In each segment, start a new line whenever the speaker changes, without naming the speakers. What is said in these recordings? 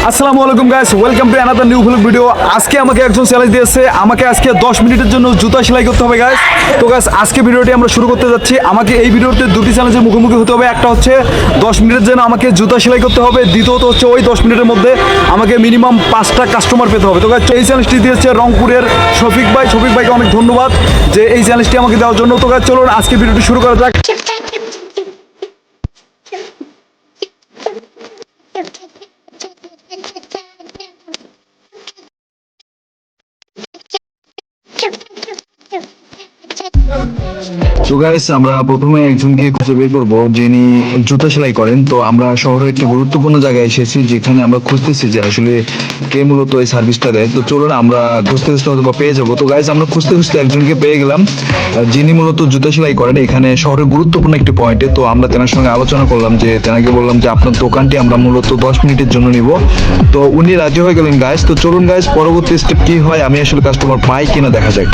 আসসালামু আলাইকুম guys, welcome to another new vlog video. আজকে আমাকে একজন চ্যালেঞ্জ দিয়েছে, আমাকে আজকে 10 মিনিটের জন্য জুতা সেলাই করতে হবে গাইস। তো গাইস আজকে ভিডিওটি আমরা শুরু করতে যাচ্ছি। আমাকে এই ভিডিওতে দুটি চ্যালেঞ্জের মুখোমুখি হতে হবে। একটা হচ্ছে 10 মিনিটের জন্য আমাকে জুতা সেলাই করতে হবে, দ্বিতীয়ত হচ্ছে ওই 10 মিনিটের মধ্যে আমাকে মিনিমাম 5টা কাস্টমার পেতে হবে। তো গাইস এই চ্যালেঞ্জটি দিয়েছে রংপুরের শফিক ভাইকে অনেক ধন্যবাদ যে এই চ্যালেঞ্জটি আমাকে দেওয়ার জন্য। তো গাইস চলুন আজকে ভিডিওটি শুরু করা যাক। তো গাইস আমরা প্রথমে একজনকে খুঁজে বের করবো যিনি জুতা সেলাই করেন। তো আমরা শহরের একটা গুরুত্বপূর্ণ জায়গায় এসেছি যেখানে আমরা খুঁজতেছি যে আসলে কে মূলত এই সার্ভিসটা দেয়। তো চলুন আমরা খুঁজতে খুঁজতে হয়তো পেয়ে যাবো। তো গাইস আমরা খুঁজতে খুঁজতে একজনকে পেয়ে গেলাম যিনি মূলত জুতা সেলাই করেন এখানে শহরের গুরুত্বপূর্ণ একটি পয়েন্টে। তো আমরা তেনার সঙ্গে আলোচনা করলাম, যে তেনাকে বললাম যে আপনার দোকানটি আমরা মূলত 10 মিনিটের জন্য নিব। তো উনি রাজি হয়ে গেলেন গাইস। তো চলুন গাইস পরবর্তী স্টেপ কি হয়, আমি আসলে কাস্টমার পাই কিনা দেখা যাক।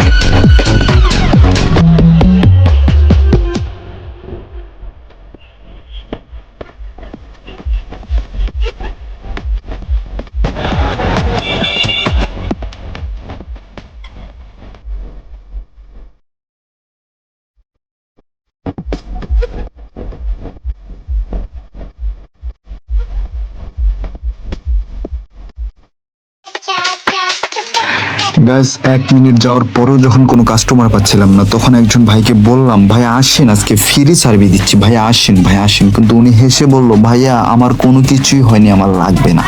গাইস 1 মিনিট যাওয়ার পরেও যখন কোনো কাস্টমার পাচ্ছিলাম না, তখন একজন ভাইকে বললাম, ভাই আসেন আজকে ফ্রি সার্ভিস দিচ্ছি, ভাই আসেন। কিন্তু উনি হেসে বলল, ভাইয়া আমার কোনো কিছুই হয়নি, আমার লাগবে না।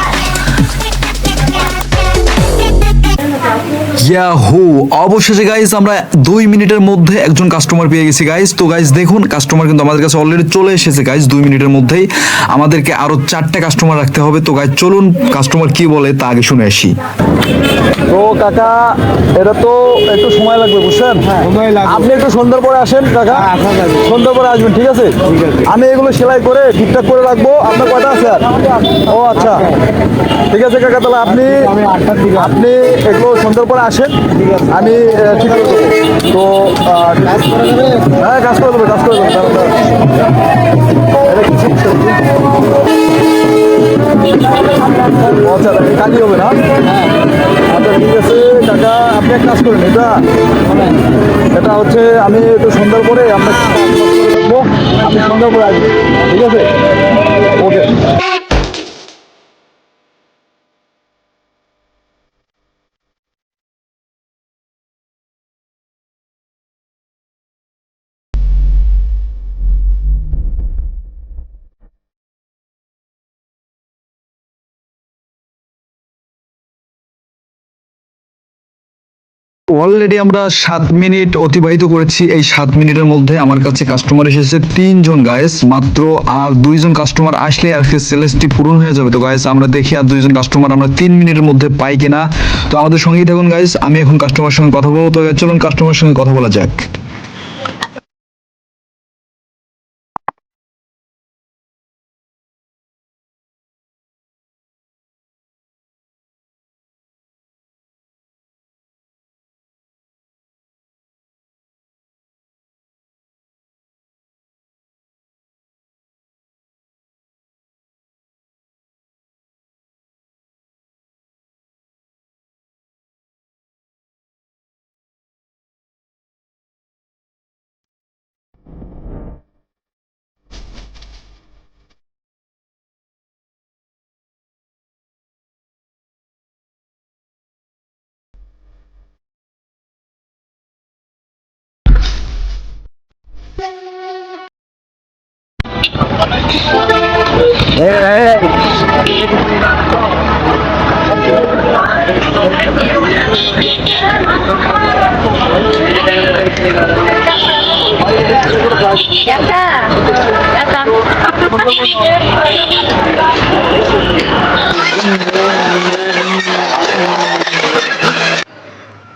ইয়াহু, অবশেষে গাইস আমরা 2 মিনিটের মধ্যে একজন কাস্টমার পেয়ে গেছি গাইস। তো গাইস দেখুন কাস্টমার কিন্তু আমাদের কাছে অলরেডি চলে এসেছে গাইস। 2 মিনিটের মধ্যেই আমাদেরকে আরো 4টা কাস্টমার রাখতে হবে। তো গাইস চলুন কাস্টমার কি বলে তা আগে শুনে আসি। তো কাকা এটা তো একটু সময় লাগবে বুঝছেন? আপনি একটু সন্ধ্যার পরে আসেন কাকা, সন্ধ্যার পরে আসবেন, ঠিক আছে? আমি এগুলো সেলাই করে ঠিকঠাক করে রাখবো। আপনার কয়টা আছে? ও আচ্ছা, ঠিক আছে কাকা, তাহলে আপনি এগুলো সন্ধ্যার পরে আসেন, আমি ঠিক করে দেবো। তো হ্যাঁ কাজ করে দেবো। আচ্ছা কাজই হবে না? আচ্ছা ঠিক আছে কাকা, আপনি এক কাজ করেন, এটা হচ্ছে আমি একটু সন্ধ্যার পরে আপনার রাখবো, আপনি সন্ধ্যার পরে আসবেন, ঠিক আছে? ওকে। অলরেডি আমরা 7 মিনিট অতিবাহিত করেছি। এই 7 মিনিটের মধ্যে আমার কাছে কাস্টমার এসেছে 3 জন গাইস মাত্র। আর 2 জন কাস্টমার আসলে আজকে সেলেসটি পূরণ হয়ে যাবে। তো গাইস আমরা দেখি আর 2 জন কাস্টমার আমরা 3 মিনিটের মধ্যে পাই কিনা। তো আমাদের সঙ্গেই থাকুন গাইস, আমি এখন কাস্টমার সঙ্গে কথা বলবো। তো চলুন কাস্টমার সঙ্গে কথা বলা যাক।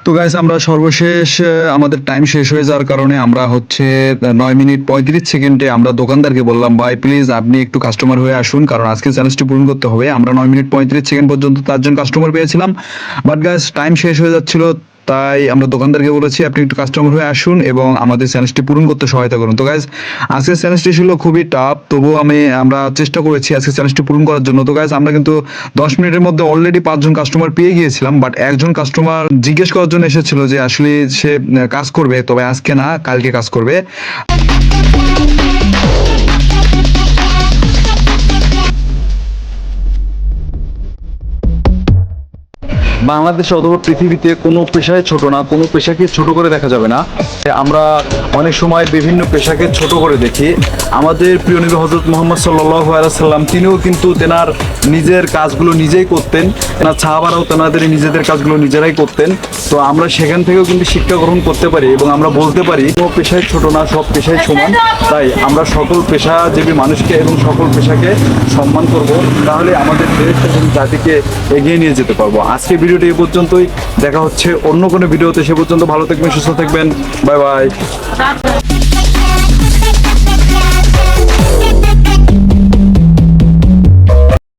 তো গাইস আমরা সর্বশেষ আমাদের টাইম শেষ হয়ে যাওয়ার কারণে আমরা হচ্ছে 9 মিনিট 35 সেকেন্ডে আমরা দোকানদারকে বললাম, ভাই প্লিজ আপনি একটু কাস্টমার হয়ে আসুন, কারণ আজকে চ্যালেঞ্জটি পূরণ করতে হবে। আমরা 9 মিনিট 35 সেকেন্ড পর্যন্ত 4 জন কাস্টমার পেয়েছিলাম, বাট গাইস টাইম শেষ হয়ে যাচ্ছিল। তাই আমরা দোকানদারকে বলেছি আপনি একটু কাস্টমার হয়ে আসুন এবং আমাদের চ্যালেঞ্জটি পূরণ করতে সহায়তা করুন। তো গাইজ আজকের চ্যালেঞ্জটি ছিল খুবই টাফ, তবুও আমরা চেষ্টা করেছি আজকে চ্যালেঞ্জটি পূরণ করার জন্য। তো গাইজ আমরা কিন্তু 10 মিনিটের মধ্যে অলরেডি 5 জন কাস্টমার পেয়ে গিয়েছিলাম, বাট একজন কাস্টমার জিজ্ঞেস করার জন্য এসেছিল যে আসলে সে কাজ করবে, তবে আজকে না কালকে কাজ করবে। বাংলাদেশে অথবা পৃথিবীতে কোনো পেশায় ছোট না, কোনো পেশাকে ছোট করে দেখা যাবে না। আমরা অনেক সময় বিভিন্ন পেশাকে ছোট করে দেখি। আমাদের প্রিয় নবী হযরত মুহাম্মদ সাল্লাল্লাহু আলাইহি সাল্লাম তিনিও কিন্তু তেনার নিজের কাজগুলো নিজেই করতেন, তেনার সাহাবারাও তেনাদের নিজেদের কাজগুলো নিজেরাই করতেন। তো আমরা সেখান থেকেও কিন্তু শিক্ষা গ্রহণ করতে পারি এবং আমরা বলতে পারি কোনো পেশায় ছোট না, সব পেশায় সমান। তাই আমরা সকল পেশাজীবী মানুষকে এবং সকল পেশাকে সম্মান করব, তাহলে আমাদের দেশ এবং জাতিকে এগিয়ে নিয়ে যেতে পারবো। আজকে ভিডিওটি এই পর্যন্তই, দেখা হচ্ছে অন্য কোনো ভিডিওতে। সে পর্যন্ত ভালো থাকবেন, সুস্থ থাকবেন, বাই বাই।